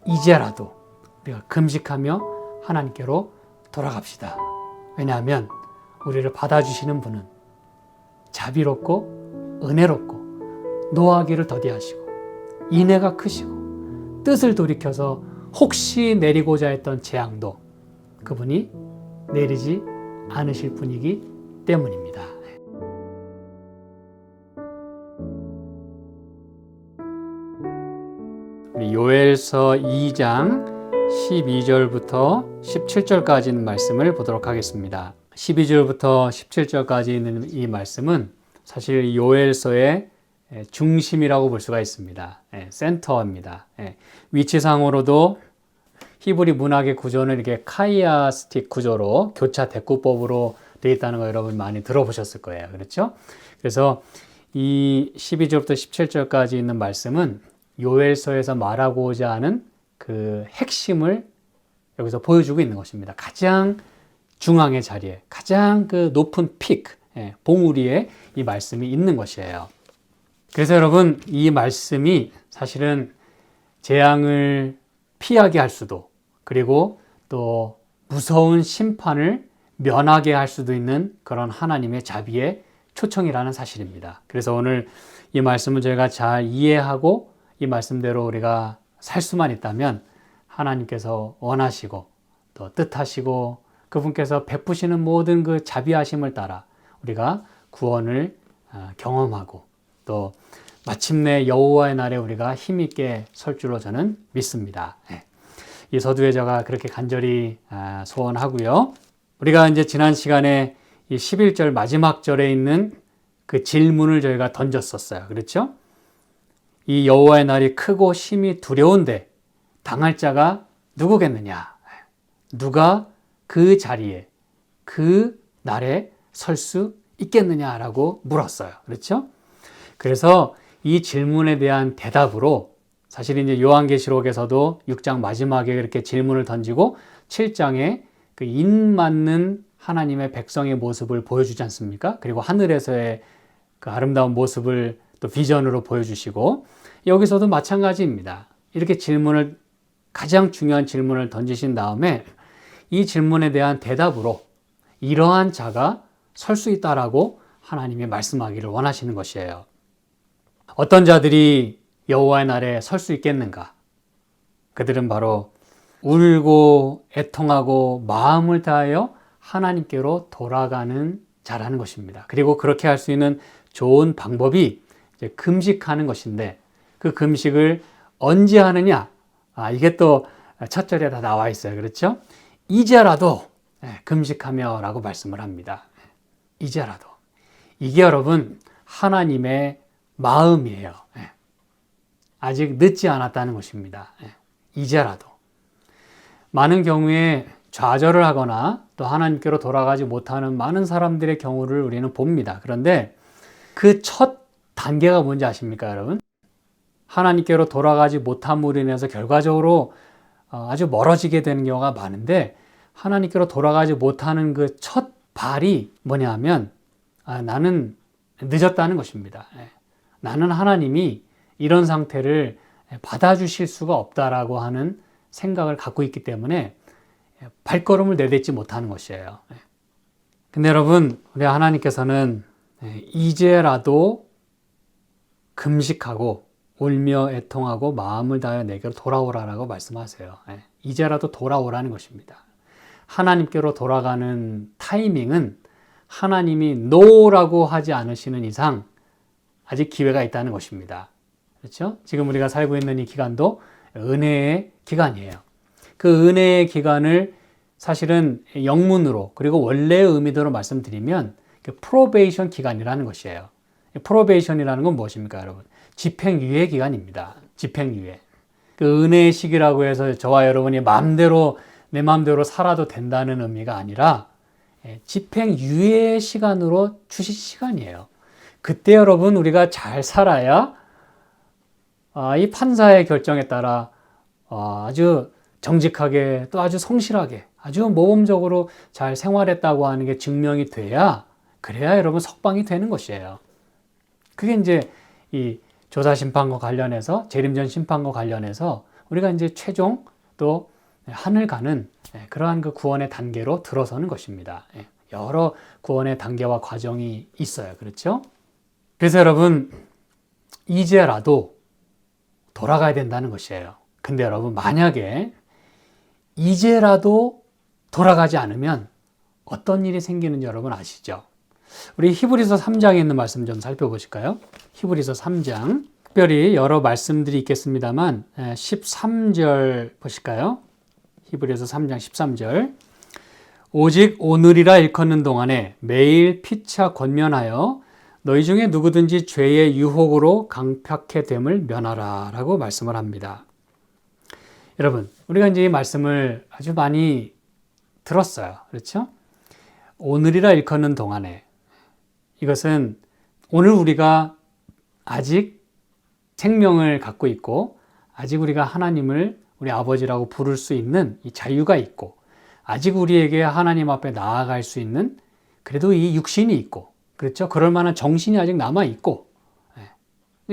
이제라도 우리가 금식하며 하나님께로 돌아갑시다. 왜냐하면 우리를 받아주시는 분은 자비롭고 은혜롭고 노하기를 더디하시고 인애가 크시고 뜻을 돌이켜서 혹시 내리고자 했던 재앙도 그분이 내리지 않으실 분이기 때문입니다. 우리 요엘서 2장 12절부터 17절까지 있는 말씀을 보도록 하겠습니다. 12절부터 17절까지 있는 이 말씀은 사실 요엘서의 중심이라고 볼 수가 있습니다. 센터입니다. 위치상으로도 히브리 문학의 구조는 이렇게 카이아스틱 구조로 교차 대꾸법으로 되어 있다는 거 여러분 많이 들어보셨을 거예요. 그렇죠? 그래서 이 12절부터 17절까지 있는 말씀은 요엘서에서 말하고자 하는 그 핵심을 여기서 보여주고 있는 것입니다. 가장 중앙의 자리에, 가장 그 높은 피크, 봉우리에 이 말씀이 있는 것이에요. 그래서 여러분, 이 말씀이 사실은 재앙을 피하게 할 수도, 그리고 또 무서운 심판을 면하게 할 수도 있는 그런 하나님의 자비의 초청이라는 사실입니다. 그래서 오늘 이 말씀을 저희가 잘 이해하고 이 말씀대로 우리가 살 수만 있다면 하나님께서 원하시고 또 뜻하시고 그분께서 베푸시는 모든 그 자비하심을 따라 우리가 구원을 경험하고 또 마침내 여호와의 날에 우리가 힘있게 설 줄로 저는 믿습니다. 이 서두에 제가 그렇게 간절히 소원하고요. 우리가 이제 지난 시간에 이 11절 마지막 절에 있는 그 질문을 저희가 던졌었어요. 그렇죠? 이 여호와의 날이 크고 심히 두려운데 당할 자가 누구겠느냐? 누가 그 자리에 그 날에 설 수 있겠느냐라고 물었어요. 그렇죠? 그래서 이 질문에 대한 대답으로 사실 이제 요한계시록에서도 6장 마지막에 이렇게 질문을 던지고 7장에 그 인맞는 하나님의 백성의 모습을 보여주지 않습니까? 그리고 하늘에서의 그 아름다운 모습을 또 비전으로 보여주시고 여기서도 마찬가지입니다. 이렇게 가장 중요한 질문을 던지신 다음에 이 질문에 대한 대답으로 이러한 자가 설 수 있다라고 하나님이 말씀하기를 원하시는 것이에요. 어떤 자들이 여호와의 날에 설 수 있겠는가? 그들은 바로 울고 애통하고 마음을 다하여 하나님께로 돌아가는 자라는 것입니다. 그리고 그렇게 할 수 있는 좋은 방법이 이제 금식하는 것인데 그 금식을 언제 하느냐? 이게 또 첫 절에 다 나와 있어요. 그렇죠? 이제라도 금식하며 라고 말씀을 합니다. 이제라도. 이게 여러분 하나님의 마음이에요. 아직 늦지 않았다는 것입니다. 이제라도. 많은 경우에 좌절을 하거나 또 하나님께로 돌아가지 못하는 많은 사람들의 경우를 우리는 봅니다. 그런데 그 첫 단계가 뭔지 아십니까, 여러분? 하나님께로 돌아가지 못함으로 인해서 결과적으로 아주 멀어지게 되는 경우가 많은데 하나님께로 돌아가지 못하는 그 첫 발이 뭐냐 하면 나는 늦었다는 것입니다. 나는 하나님이 이런 상태를 받아주실 수가 없다라고 하는 생각을 갖고 있기 때문에 발걸음을 내딛지 못하는 것이에요. 근데 여러분, 우리 하나님께서는 이제라도 금식하고 울며 애통하고 마음을 다하여 내게로 돌아오라라고 말씀하세요. 이제라도 돌아오라는 것입니다. 하나님께로 돌아가는 타이밍은 하나님이 노라고 하지 않으시는 이상 아직 기회가 있다는 것입니다. 그렇죠? 지금 우리가 살고 있는 이 기간도 은혜의 기간이에요. 그 은혜의 기간을 사실은 영문으로 그리고 원래의 의미대로 말씀드리면 프로베이션 기간이라는 것이에요. 프로베이션이라는 건 무엇입니까, 여러분? 집행유예 기간입니다. 집행유예. 그 은혜의 시기라고 해서 저와 여러분이 내 마음대로 살아도 된다는 의미가 아니라 집행유예 시간으로 주신 시간이에요. 그때 여러분 우리가 잘 살아야 이 판사의 결정에 따라 아주 정직하게 또 아주 성실하게 아주 모범적으로 잘 생활했다고 하는 게 증명이 돼야 그래야 여러분 석방이 되는 것이에요. 그게 이제 이 조사심판과 관련해서 재림전 심판과 관련해서 우리가 이제 최종 또 하늘 가는 그러한 그 구원의 단계로 들어서는 것입니다. 여러 구원의 단계와 과정이 있어요. 그렇죠? 그래서 여러분, 이제라도 돌아가야 된다는 것이에요. 근데 여러분, 만약에 이제라도 돌아가지 않으면 어떤 일이 생기는지 여러분 아시죠? 우리 히브리서 3장에 있는 말씀 좀 살펴보실까요? 히브리서 3장, 특별히 여러 말씀들이 있겠습니다만 13절 보실까요? 히브리서 3장 13절, 오직 오늘이라 일컫는 동안에 매일 피차 권면하여 너희 중에 누구든지 죄의 유혹으로 강팍해 됨을 면하라 라고 말씀을 합니다. 여러분, 우리가 이제 이 말씀을 아주 많이 들었어요. 그렇죠? 오늘이라 일컫는 동안에, 이것은 오늘 우리가 아직 생명을 갖고 있고 아직 우리가 하나님을 우리 아버지라고 부를 수 있는 이 자유가 있고 아직 우리에게 하나님 앞에 나아갈 수 있는 그래도 이 육신이 있고, 그렇죠? 그럴 만한 정신이 아직 남아 있고,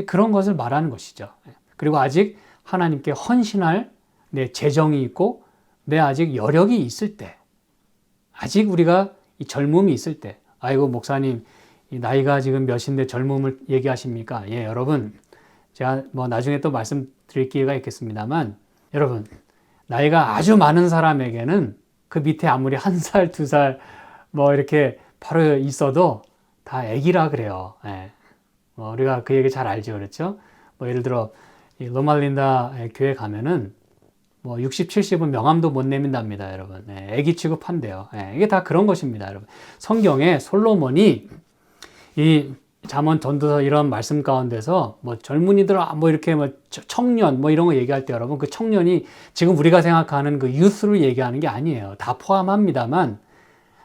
그런 것을 말하는 것이죠. 그리고 아직 하나님께 헌신할 내 재정이 있고 내 아직 여력이 있을 때, 아직 우리가 이 젊음이 있을 때, 아이고 목사님 이 나이가 지금 몇인데 젊음을 얘기하십니까? 예, 여러분, 제가 뭐 나중에 또 말씀드릴 기회가 있겠습니다만, 여러분, 나이가 아주 많은 사람에게는 그 밑에 아무리 1살, 2살 뭐 이렇게 바로 있어도 다 애기라 그래요. 예. 우리가 그 얘기 잘 알죠, 그렇죠? 뭐 예를 들어 이 로말린다 교회 가면은 뭐 60, 70은 명함도 못 내민답니다, 여러분. 애기 취급한대요. 이게 다 그런 것입니다, 여러분. 성경에 솔로몬이 이 잠언 전도서 이런 말씀 가운데서 뭐 젊은이들 뭐 이렇게 뭐 청년 뭐 이런 거 얘기할 때 여러분, 그 청년이 지금 우리가 생각하는 그 유스를 얘기하는 게 아니에요. 다 포함합니다만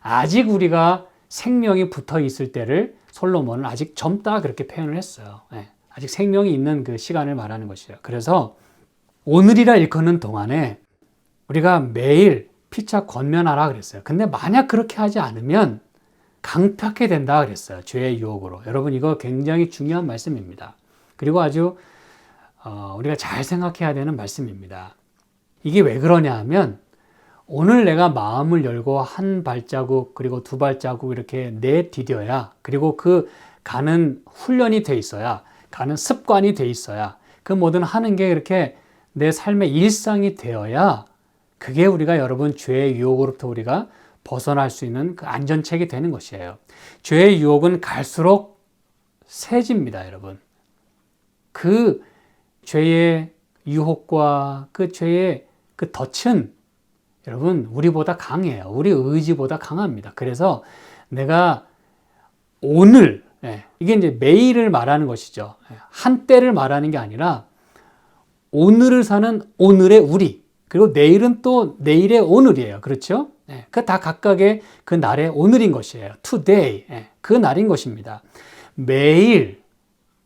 아직 우리가 생명이 붙어 있을 때를 솔로몬은 아직 젊다 그렇게 표현을 했어요. 아직 생명이 있는 그 시간을 말하는 것이에요. 그래서 오늘이라 일컫는 동안에 우리가 매일 피차 권면하라 그랬어요. 근데 만약 그렇게 하지 않으면 강팍해 된다 그랬어요. 죄의 유혹으로. 여러분, 이거 굉장히 중요한 말씀입니다. 그리고 아주 우리가 잘 생각해야 되는 말씀입니다. 이게 왜 그러냐 하면 오늘 내가 마음을 열고 한 발자국 그리고 두 발자국 이렇게 내디뎌야, 그리고 그 가는 훈련이 돼 있어야, 가는 습관이 돼 있어야, 그 뭐든 하는 게 이렇게 내 삶의 일상이 되어야 그게 우리가 여러분 죄의 유혹으로부터 우리가 벗어날 수 있는 그 안전책이 되는 것이에요. 죄의 유혹은 갈수록 세집니다, 여러분. 그 죄의 유혹과 그 죄의 그 덫은 여러분 우리보다 강해요. 우리 의지보다 강합니다. 그래서 내가 오늘, 이게 이제 매일을 말하는 것이죠. 한때를 말하는 게 아니라 오늘을 사는 오늘의 우리, 그리고 내일은 또 내일의 오늘이에요. 그렇죠? 그 다 각각의 그 날의 오늘인 것이에요. today. 그 날인 것입니다. 매일,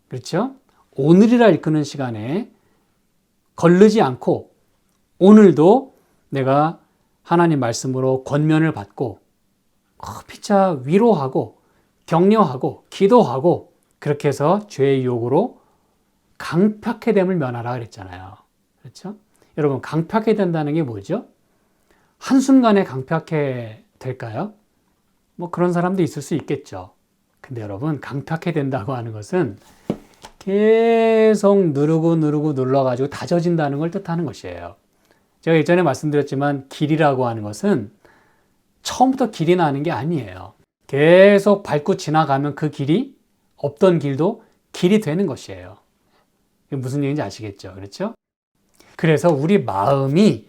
그렇죠? 오늘이라 일컫는 시간에 거르지 않고 오늘도 내가 하나님 말씀으로 권면을 받고 피차 위로하고 격려하고 기도하고 그렇게 해서 죄의 유혹으로 강팍해 됨을 면하라 그랬잖아요. 그렇죠? 여러분, 강팍해 된다는 게 뭐죠? 한순간에 강팍해 될까요? 뭐 그런 사람도 있을 수 있겠죠. 근데 여러분, 강팍해 된다고 하는 것은 계속 누르고 눌러가지고 다져진다는 걸 뜻하는 것이에요. 제가 예전에 말씀드렸지만 길이라고 하는 것은 처음부터 길이 나는 게 아니에요. 계속 밟고 지나가면 그 길이 없던 길도 길이 되는 것이에요. 이게 무슨 얘기인지 아시겠죠? 그렇죠? 그래서 우리 마음이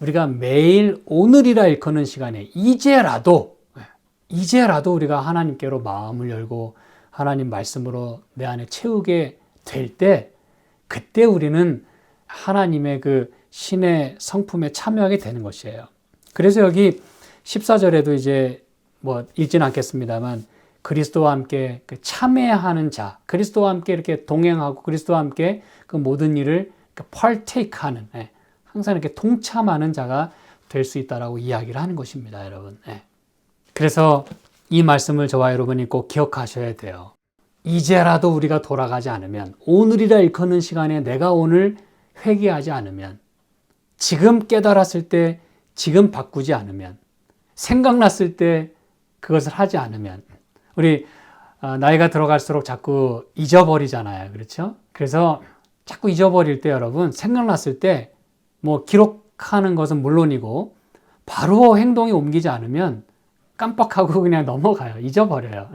우리가 매일 오늘이라 일컫는 시간에 이제라도 우리가 하나님께로 마음을 열고 하나님 말씀으로 내 안에 채우게 될 때, 그때 우리는 하나님의 그 신의 성품에 참여하게 되는 것이에요. 그래서 여기 14절에도 이제 뭐 읽지는 않겠습니다만 그리스도와 함께 그 참여하는 자, 그리스도와 함께 이렇게 동행하고 그리스도와 함께 그 모든 일을 partake하는, 항상 이렇게 동참하는 자가 될 수 있다라고 이야기를 하는 것입니다, 여러분. 그래서 이 말씀을 저와 여러분이 꼭 기억하셔야 돼요. 이제라도 우리가 돌아가지 않으면, 오늘이라 일컫는 시간에 내가 오늘 회개하지 않으면, 지금 깨달았을 때 지금 바꾸지 않으면, 생각났을 때 그것을 하지 않으면, 우리 나이가 들어갈수록 자꾸 잊어버리잖아요. 그렇죠? 그래서 자꾸 잊어버릴 때 여러분, 생각났을 때 뭐 기록하는 것은 물론이고 바로 행동에 옮기지 않으면 깜빡하고 그냥 넘어가요. 잊어버려요.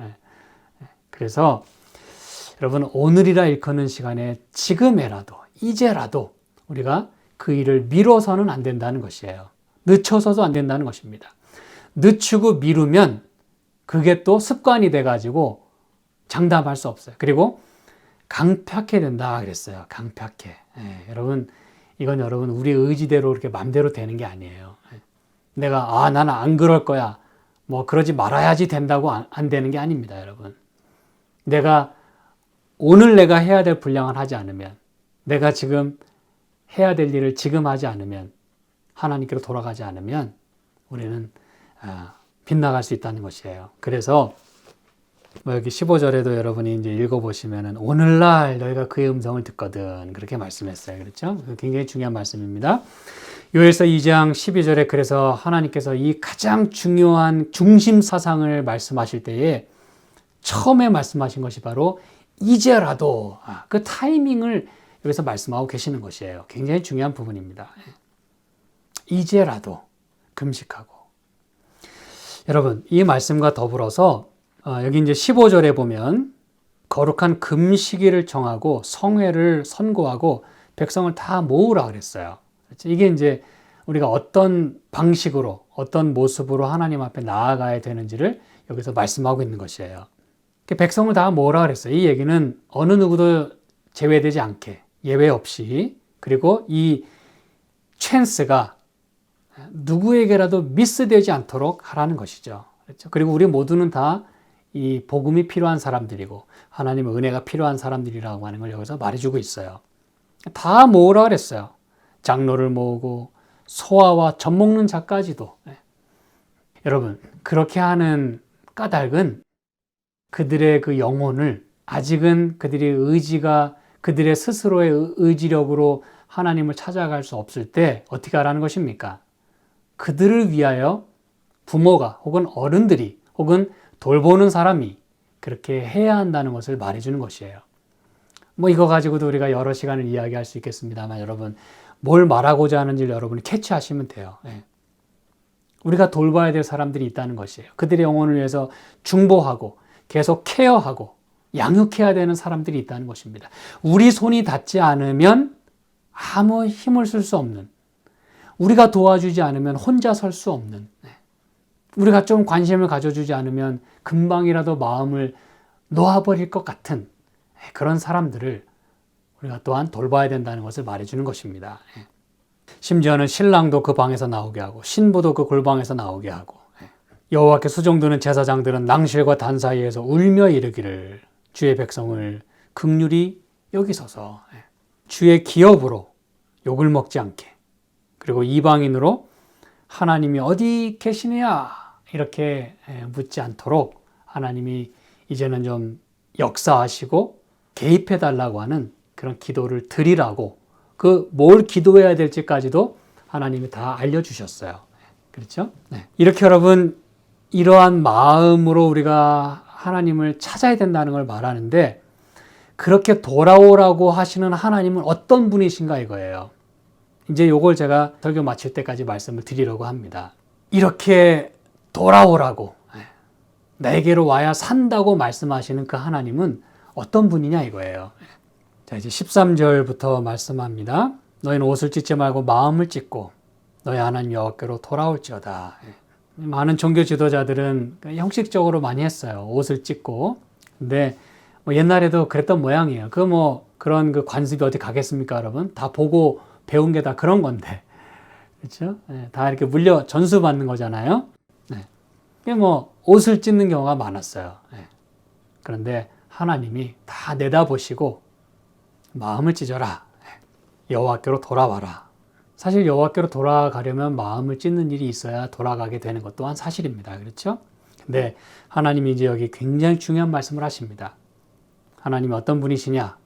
그래서 여러분, 오늘이라 일컫는 시간에 지금에라도, 이제라도 우리가 그 일을 미뤄서는 안 된다는 것이에요. 늦춰서도 안 된다는 것입니다. 늦추고 미루면 그게 또 습관이 돼가지고 장담할 수 없어요. 그리고 강팍해 된다 그랬어요. 강팍해. 여러분, 이건 여러분 우리 의지대로 이렇게 맘대로 되는 게 아니에요. 내가 나는 안 그럴 거야. 뭐 그러지 말아야지 된다고 안 되는 게 아닙니다, 여러분. 오늘 내가 해야 될 분량을 하지 않으면, 내가 지금 해야 될 일을 지금 하지 않으면, 하나님께로 돌아가지 않으면 우리는 빗나갈 수 있다는 것이에요. 그래서 여기 15절에도 여러분이 이제 읽어보시면은 오늘날 너희가 그의 음성을 듣거든 그렇게 말씀했어요. 그렇죠? 굉장히 중요한 말씀입니다. 요엘서 2장 12절에 그래서 하나님께서 이 가장 중요한 중심 사상을 말씀하실 때에 처음에 말씀하신 것이 바로 이제라도 그 타이밍을 여기서 말씀하고 계시는 것이에요. 굉장히 중요한 부분입니다. 이제라도 금식하고. 여러분, 이 말씀과 더불어서 여기 이제 15절에 보면 거룩한 금식일을 정하고 성회를 선고하고 백성을 다 모으라 그랬어요. 이게 이제 우리가 어떤 방식으로, 어떤 모습으로 하나님 앞에 나아가야 되는지를 여기서 말씀하고 있는 것이에요. 백성을 다 모으라 그랬어요. 이 얘기는 어느 누구도 제외되지 않게, 예외 없이, 그리고 이 찬스가 누구에게라도 미스되지 않도록 하라는 것이죠. 그렇죠? 그리고 우리 모두는 다 이 복음이 필요한 사람들이고 하나님의 은혜가 필요한 사람들이라고 하는 걸 여기서 말해주고 있어요. 다 모으라 그랬어요. 장로를 모으고 소아와 젖 먹는 자까지도. 여러분, 그렇게 하는 까닭은 그들의 그 영혼을 아직은 그들의 의지가 그들의 스스로의 의지력으로 하나님을 찾아갈 수 없을 때 어떻게 하라는 것입니까? 그들을 위하여 부모가 혹은 어른들이 혹은 돌보는 사람이 그렇게 해야 한다는 것을 말해주는 것이에요. 뭐 이거 가지고도 우리가 여러 시간을 이야기할 수 있겠습니다만 여러분, 뭘 말하고자 하는지를 여러분이 캐치하시면 돼요. 우리가 돌봐야 될 사람들이 있다는 것이에요. 그들의 영혼을 위해서 중보하고 계속 케어하고 양육해야 되는 사람들이 있다는 것입니다. 우리 손이 닿지 않으면 아무 힘을 쓸 수 없는, 우리가 도와주지 않으면 혼자 설 수 없는, 우리가 좀 관심을 가져주지 않으면 금방이라도 마음을 놓아버릴 것 같은 그런 사람들을 우리가 또한 돌봐야 된다는 것을 말해주는 것입니다. 심지어는 신랑도 그 방에서 나오게 하고 신부도 그 골방에서 나오게 하고 여호와께 수종드는 제사장들은 낭실과 단 사이에서 울며 이르기를 주의 백성을 긍휼히 여기소서. 주의 기업으로 욕을 먹지 않게, 그리고 이방인으로 하나님이 어디 계시느냐 이렇게 묻지 않도록 하나님이 이제는 좀 역사하시고 개입해 달라고 하는 그런 기도를 드리라고, 그 뭘 기도해야 될지까지도 하나님이 다 알려주셨어요. 그렇죠? 이렇게 여러분, 이러한 마음으로 우리가 하나님을 찾아야 된다는 걸 말하는데, 그렇게 돌아오라고 하시는 하나님은 어떤 분이신가 이거예요. 이제 요걸 제가 설교 마칠 때까지 말씀을 드리려고 합니다. 이렇게 돌아오라고, 내게로 와야 산다고 말씀하시는 그 하나님은 어떤 분이냐 이거예요. 자, 이제 13절부터 말씀합니다. 너희는 옷을 찢지 말고 마음을 찢고 너희 하나님 여호와께로 돌아올지어다. 많은 종교 지도자들은 형식적으로 많이 했어요. 옷을 찢고. 근데 뭐 옛날에도 그랬던 모양이에요. 그런 그 관습이 어디 가겠습니까, 여러분? 다 보고 배운 게 다 그런 건데. 그렇죠? 다 이렇게 전수받는 거잖아요. 옷을 찢는 경우가 많았어요. 그런데 하나님이 다 내다보시고 마음을 찢어라. 여호와께로 돌아와라. 사실 여호와께로 돌아가려면 마음을 찢는 일이 있어야 돌아가게 되는 것 또한 사실입니다. 그렇죠? 근데 하나님이 이제 여기 굉장히 중요한 말씀을 하십니다. 하나님이 어떤 분이시냐?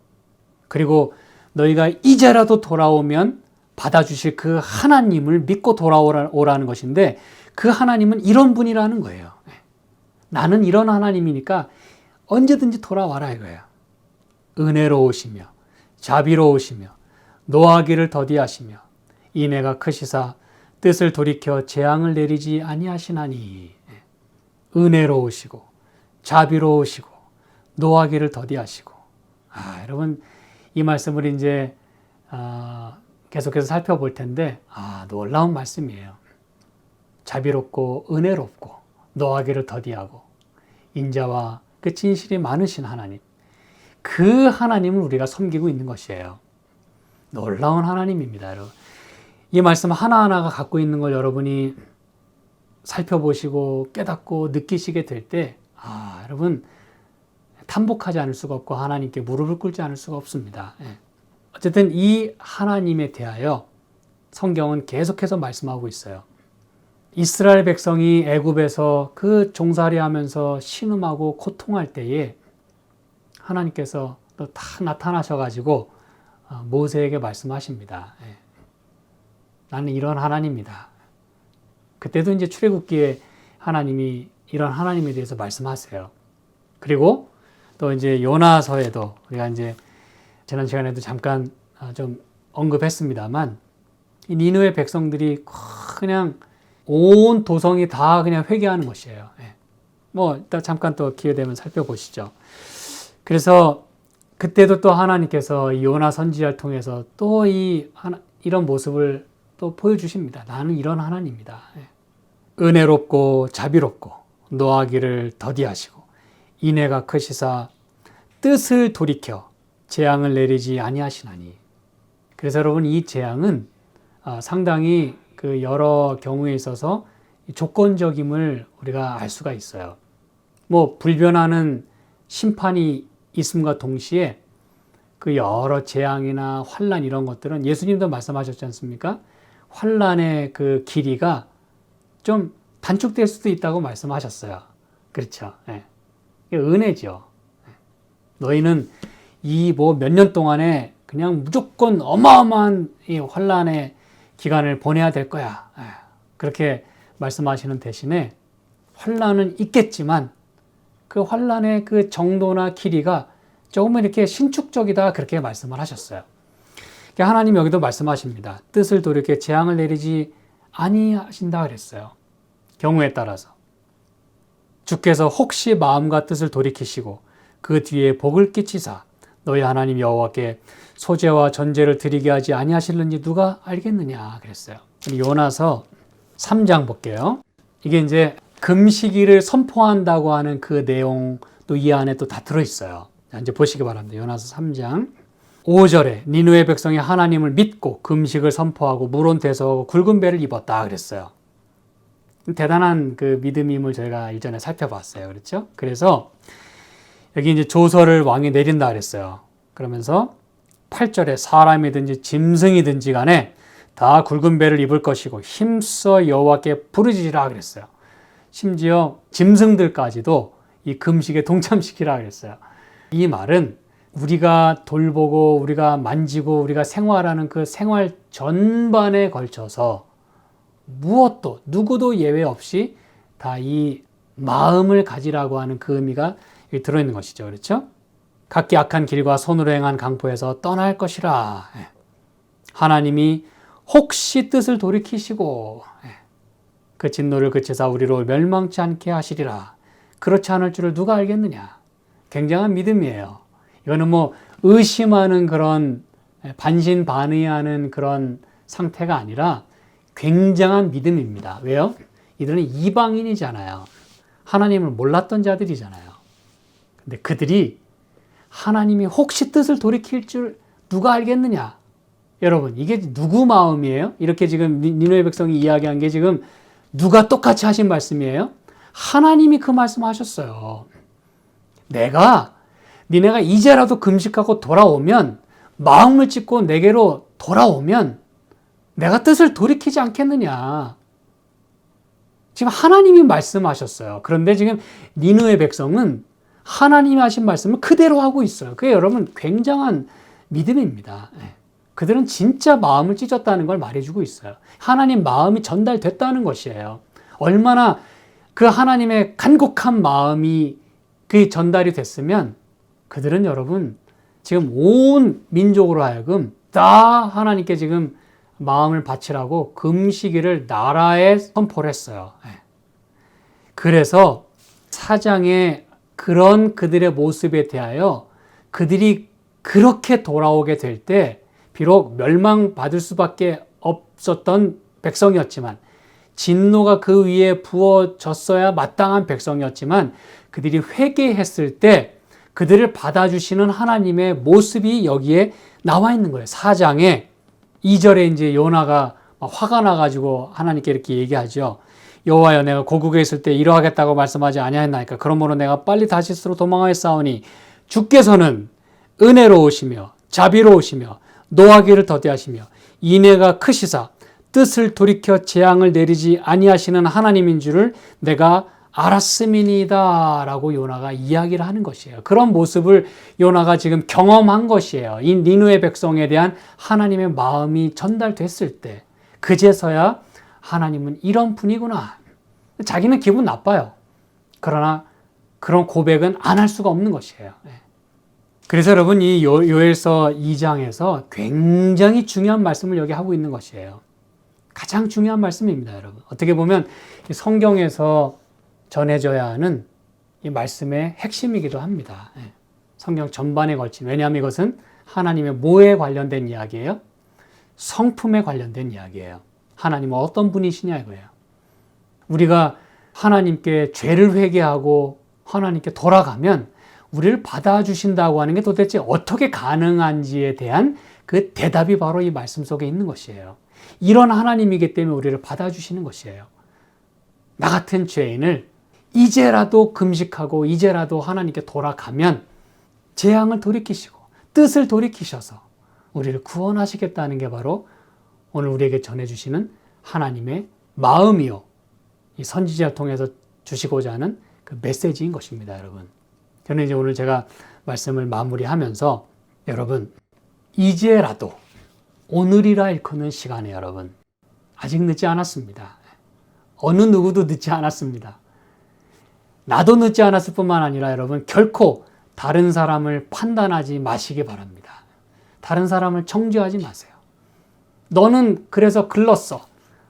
그리고 너희가 이제라도 돌아오면 받아주실 그 하나님을 믿고 돌아오라는 것인데 그 하나님은 이런 분이라는 거예요. 나는 이런 하나님이니까 언제든지 돌아와라 이거예요. 은혜로우시며 자비로우시며 노하기를 더디하시며 인애가 크시사 뜻을 돌이켜 재앙을 내리지 아니하시나니. 은혜로우시고 자비로우시고 노하기를 더디하시고. 여러분 이 말씀을 이제 계속해서 살펴볼 텐데 놀라운 말씀이에요. 자비롭고 은혜롭고 노하기를 더디하고 인자와 그 진실이 많으신 하나님, 그 하나님을 우리가 섬기고 있는 것이에요. 놀라운 하나님입니다, 여러분. 이 말씀 하나하나가 갖고 있는 걸 여러분이 살펴보시고 깨닫고 느끼시게 될 때 여러분 탐복하지 않을 수가 없고 하나님께 무릎을 꿇지 않을 수가 없습니다. 어쨌든 이 하나님에 대하여 성경은 계속해서 말씀하고 있어요. 이스라엘 백성이 애굽에서 그 종살이하면서 신음하고 고통할 때에 하나님께서 또 다 나타나셔가지고 모세에게 말씀하십니다. 나는 이런 하나님이다. 그때도 이제 출애굽기에 하나님이 이런 하나님에 대해서 말씀하세요. 그리고 또 이제 요나서에도 우리가 이제 지난 시간에도 잠깐 좀 언급했습니다만 이 니느웨 백성들이 그냥 온 도성이 다 그냥 회개하는 것이에요. 뭐 이따 잠깐 또 기회 되면 살펴보시죠. 그래서 그때도 또 하나님께서 요나 선지자를 통해서 또 이런 모습을 또 보여주십니다. 나는 이런 하나님이다. 은혜롭고 자비롭고 노하기를 더디하시고 인애가 크시사 뜻을 돌이켜 재앙을 내리지 아니하시나니. 그래서 여러분 이 재앙은 상당히 그 여러 경우에 있어서 조건적임을 우리가 알 수가 있어요. 뭐 불변하는 심판이 있음과 동시에 그 여러 재앙이나 환난 이런 것들은 예수님도 말씀하셨지 않습니까? 환난의 그 길이가 좀 단축될 수도 있다고 말씀하셨어요. 그렇죠? 이게 은혜죠. 너희는 이 뭐 몇 년 동안에 그냥 무조건 어마어마한 이 환난의 기간을 보내야 될 거야. 그렇게 말씀하시는 대신에 환난은 있겠지만 그 환난의 그 정도나 길이가 조금 이렇게 신축적이다 그렇게 말씀을 하셨어요. 하나님 여기도 말씀하십니다. 뜻을 돌이켜 재앙을 내리지 아니하신다 그랬어요. 경우에 따라서 주께서 혹시 마음과 뜻을 돌이키시고 그 뒤에 복을 끼치사 너희 하나님 여호와께 소제와 전제를 드리게 하지 아니하실는지 누가 알겠느냐 그랬어요. 요나서 3장 볼게요. 이게 이제 금식일을 선포한다고 하는 그 내용도 이 안에 또 다 들어있어요. 이제 보시기 바랍니다. 요나서 3장 5절에 니느웨 백성이 하나님을 믿고 금식을 선포하고 물온 대서하고 굵은 배를 입었다 그랬어요. 대단한 그 믿음임을 저희가 이전에 살펴봤어요. 그렇죠? 그래서 여기 이제 조서를 왕이 내린다 그랬어요. 그러면서 8절에 사람이든지 짐승이든지 간에 다 굵은 배를 입을 것이고 힘써 여호와께 부르짖으라 그랬어요. 심지어 짐승들까지도 이 금식에 동참시키라 그랬어요. 이 말은 우리가 돌보고 우리가 만지고 우리가 생활하는 그 생활 전반에 걸쳐서 무엇도 누구도 예외 없이 다 이 마음을 가지라고 하는 그 의미가 들어있는 것이죠. 그렇죠? 각기 악한 길과 손으로 행한 강포에서 떠날 것이라. 하나님이 혹시 뜻을 돌이키시고 그 진노를 그치사 우리로 멸망치 않게 하시리라. 그렇지 않을 줄을 누가 알겠느냐. 굉장한 믿음이에요. 이거는 뭐 의심하는 그런 반신반의하는 그런 상태가 아니라 굉장한 믿음입니다. 왜요? 이들은 이방인이잖아요. 하나님을 몰랐던 자들이잖아요. 근데 그들이 하나님이 혹시 뜻을 돌이킬 줄 누가 알겠느냐? 여러분, 이게 누구 마음이에요? 이렇게 지금 니느웨 백성이 이야기한 게 지금 누가 똑같이 하신 말씀이에요? 하나님이 그 말씀하셨어요. 니네가 이제라도 금식하고 돌아오면 마음을 찢고 내게로 돌아오면 내가 뜻을 돌이키지 않겠느냐. 지금 하나님이 말씀하셨어요. 그런데 지금 니느웨 백성은 하나님이 하신 말씀을 그대로 하고 있어요. 그게 여러분 굉장한 믿음입니다. 그들은 진짜 마음을 찢었다는 걸 말해주고 있어요. 하나님 마음이 전달됐다는 것이에요. 얼마나 그 하나님의 간곡한 마음이 그 전달이 됐으면 그들은 여러분 지금 온 민족으로 하여금 다 하나님께 지금 마음을 바치라고 금식일을 나라에 선포를 했어요. 그래서 사장의 그런 그들의 모습에 대하여 그들이 그렇게 돌아오게 될 때 비록 멸망받을 수밖에 없었던 백성이었지만 진노가 그 위에 부어졌어야 마땅한 백성이었지만 그들이 회개했을 때 그들을 받아주시는 하나님의 모습이 여기에 나와 있는 거예요. 4장에 2절에 이제 요나가 화가 나가지고 하나님께 이렇게 얘기하죠. 여호와여, 내가 고국에 있을 때 이러하겠다고 말씀하지 아니하였나이까. 그러므로 내가 빨리 다시스로 도망하였사오니 주께서는 은혜로우시며 자비로우시며 노하기를 더디하시며 인애가 크시사 뜻을 돌이켜 재앙을 내리지 아니하시는 하나님인 줄을 내가 알았음이니이다 라고 요나가 이야기를 하는 것이에요. 그런 모습을 요나가 지금 경험한 것이에요. 이 니느웨 백성에 대한 하나님의 마음이 전달됐을 때 그제서야 하나님은 이런 분이구나. 자기는 기분 나빠요. 그러나 그런 고백은 안 할 수가 없는 것이에요. 그래서 여러분 이 요엘서 2장에서 굉장히 중요한 말씀을 여기 하고 있는 것이에요. 가장 중요한 말씀입니다, 여러분. 어떻게 보면 성경에서 전해져야 하는 이 말씀의 핵심이기도 합니다. 성경 전반에 걸친. 왜냐하면 이것은 하나님의 뭐에 관련된 이야기예요? 성품에 관련된 이야기예요. 하나님은 어떤 분이시냐 이거예요. 우리가 하나님께 죄를 회개하고 하나님께 돌아가면 우리를 받아주신다고 하는 게 도대체 어떻게 가능한지에 대한 그 대답이 바로 이 말씀 속에 있는 것이에요. 이런 하나님이기 때문에 우리를 받아주시는 것이에요. 나 같은 죄인을 이제라도 금식하고 이제라도 하나님께 돌아가면 재앙을 돌이키시고 뜻을 돌이키셔서 우리를 구원하시겠다는 게 바로 오늘 우리에게 전해주시는 하나님의 마음이요. 이 선지자를 통해서 주시고자 하는 그 메시지인 것입니다, 여러분. 저는 이제 오늘 제가 말씀을 마무리하면서 여러분, 이제라도 오늘이라 일컫는 시간에 여러분, 아직 늦지 않았습니다. 어느 누구도 늦지 않았습니다. 나도 늦지 않았을 뿐만 아니라 여러분, 결코 다른 사람을 판단하지 마시기 바랍니다. 다른 사람을 정죄하지 마세요. 너는 그래서 글렀어.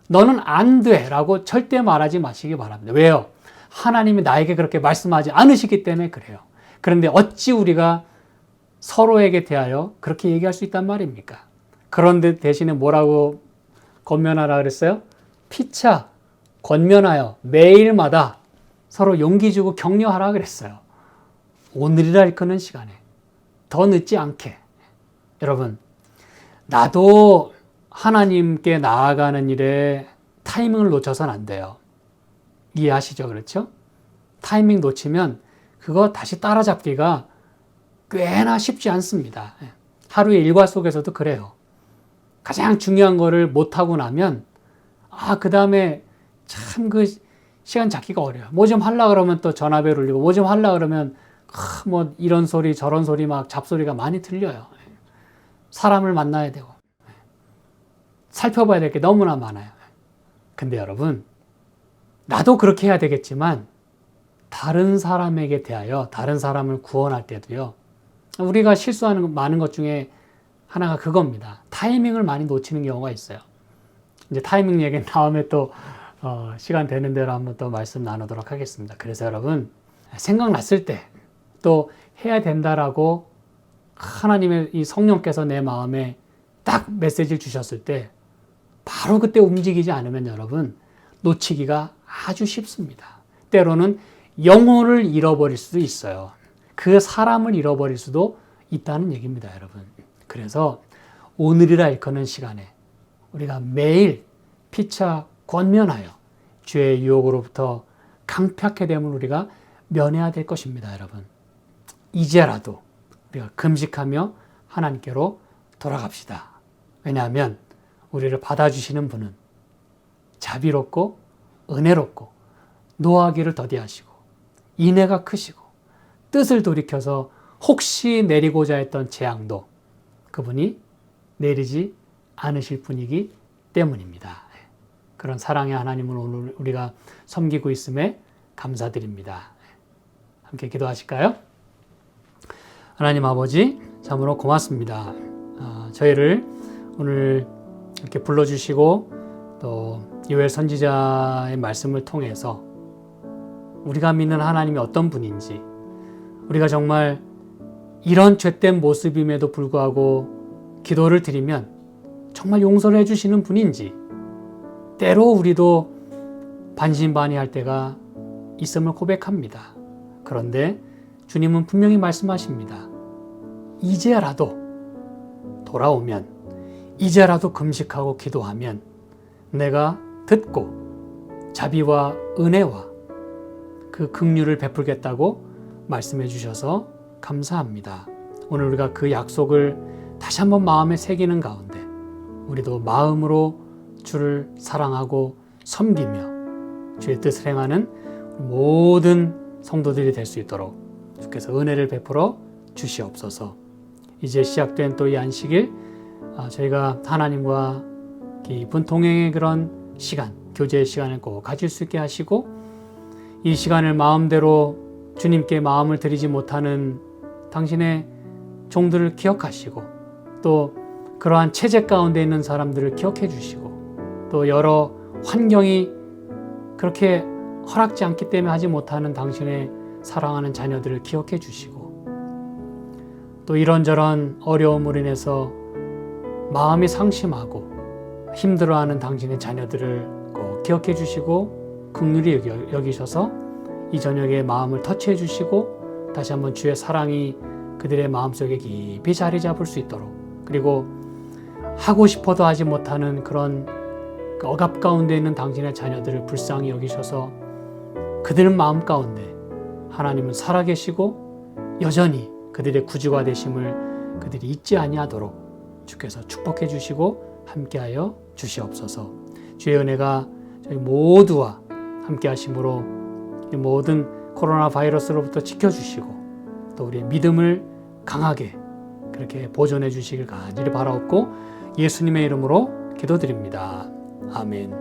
너는 안 돼. 라고 절대 말하지 마시기 바랍니다. 왜요? 하나님이 나에게 그렇게 말씀하지 않으시기 때문에 그래요. 그런데 어찌 우리가 서로에게 대하여 그렇게 얘기할 수 있단 말입니까? 그런데 대신에 뭐라고 권면하라 그랬어요? 피차 권면하여 매일마다 서로 용기 주고 격려하라 그랬어요. 오늘이라 일컫는 시간에 더 늦지 않게. 여러분, 나도 하나님께 나아가는 일에 타이밍을 놓쳐서는 안 돼요. 이해하시죠? 그렇죠? 타이밍 놓치면 그거 다시 따라잡기가 꽤나 쉽지 않습니다. 하루의 일과 속에서도 그래요. 가장 중요한 거를 못하고 나면 그 다음에 참 그 시간 잡기가 어려워요. 뭐 좀 하려고 그러면 또 전화벨 울리고 뭐 좀 하려고 그러면 뭐 이런 소리 저런 소리 막 잡소리가 많이 들려요. 사람을 만나야 되고 살펴봐야 될 게 너무나 많아요. 근데 여러분, 나도 그렇게 해야 되겠지만 다른 사람에게 대하여 다른 사람을 구원할 때도요, 우리가 실수하는 많은 것 중에 하나가 그겁니다. 타이밍을 많이 놓치는 경우가 있어요. 이제 타이밍 얘기는 다음에 또 시간 되는 대로 한번 또 말씀 나누도록 하겠습니다. 그래서 여러분, 생각났을 때 또 해야 된다라고 하나님의 이 성령께서 내 마음에 딱 메시지를 주셨을 때 바로 그때 움직이지 않으면 여러분, 놓치기가 아주 쉽습니다. 때로는 영혼을 잃어버릴 수도 있어요. 그 사람을 잃어버릴 수도 있다는 얘기입니다, 여러분. 그래서 오늘이라 일컫는 시간에 우리가 매일 피차 권면하여 죄의 유혹으로부터 강팍해 됨을 우리가 면해야 될 것입니다, 여러분. 이제라도 우리가 금식하며 하나님께로 돌아갑시다. 왜냐하면 우리를 받아주시는 분은 자비롭고 은혜롭고 노하기를 더디하시고 인애가 크시고 뜻을 돌이켜서 혹시 내리고자 했던 재앙도 그분이 내리지 않으실 분이기 때문입니다. 그런 사랑의 하나님을 오늘 우리가 섬기고 있음에 감사드립니다. 함께 기도하실까요? 하나님 아버지, 참으로 고맙습니다. 저희를 오늘 이렇게 불러주시고 또 요엘 선지자의 말씀을 통해서 우리가 믿는 하나님이 어떤 분인지, 우리가 정말 이런 죄된 모습임에도 불구하고 기도를 드리면 정말 용서를 해주시는 분인지, 때로 우리도 반신반의할 때가 있음을 고백합니다. 그런데 주님은 분명히 말씀하십니다. 이제라도 돌아오면, 이제라도 금식하고 기도하면 내가 듣고 자비와 은혜와 그 긍휼을 베풀겠다고 말씀해 주셔서 감사합니다. 오늘 우리가 그 약속을 다시 한번 마음에 새기는 가운데 우리도 마음으로 주를 사랑하고 섬기며 주의 뜻을 행하는 모든 성도들이 될 수 있도록 주께서 은혜를 베풀어 주시옵소서. 이제 시작된 또 이 안식일, 저희가 하나님과 깊은 동행의 그런 시간, 교제의 시간을 꼭 가질 수 있게 하시고, 이 시간을 마음대로 주님께 마음을 드리지 못하는 당신의 종들을 기억하시고, 또 그러한 체제 가운데 있는 사람들을 기억해 주시고, 또 여러 환경이 그렇게 허락지 않기 때문에 하지 못하는 당신의 사랑하는 자녀들을 기억해 주시고, 또 이런저런 어려움으로 인해서 마음이 상심하고 힘들어하는 당신의 자녀들을 꼭 기억해 주시고 긍휼히 여기셔서 이 저녁에 마음을 터치해 주시고 다시 한번 주의 사랑이 그들의 마음속에 깊이 자리 잡을 수 있도록, 그리고 하고 싶어도 하지 못하는 그런 억압 가운데 있는 당신의 자녀들을 불쌍히 여기셔서 그들 마음 가운데 하나님은 살아계시고 여전히 그들의 구주가 되심을 그들이 잊지 아니하도록 주께서 축복해 주시고 함께하여 주시옵소서. 주의 은혜가 저희 모두와 함께 하심으로 이 모든 코로나 바이러스로부터 지켜주시고 또 우리의 믿음을 강하게 그렇게 보존해 주시길 간절히 바라옵고 예수님의 이름으로 기도드립니다. 아멘.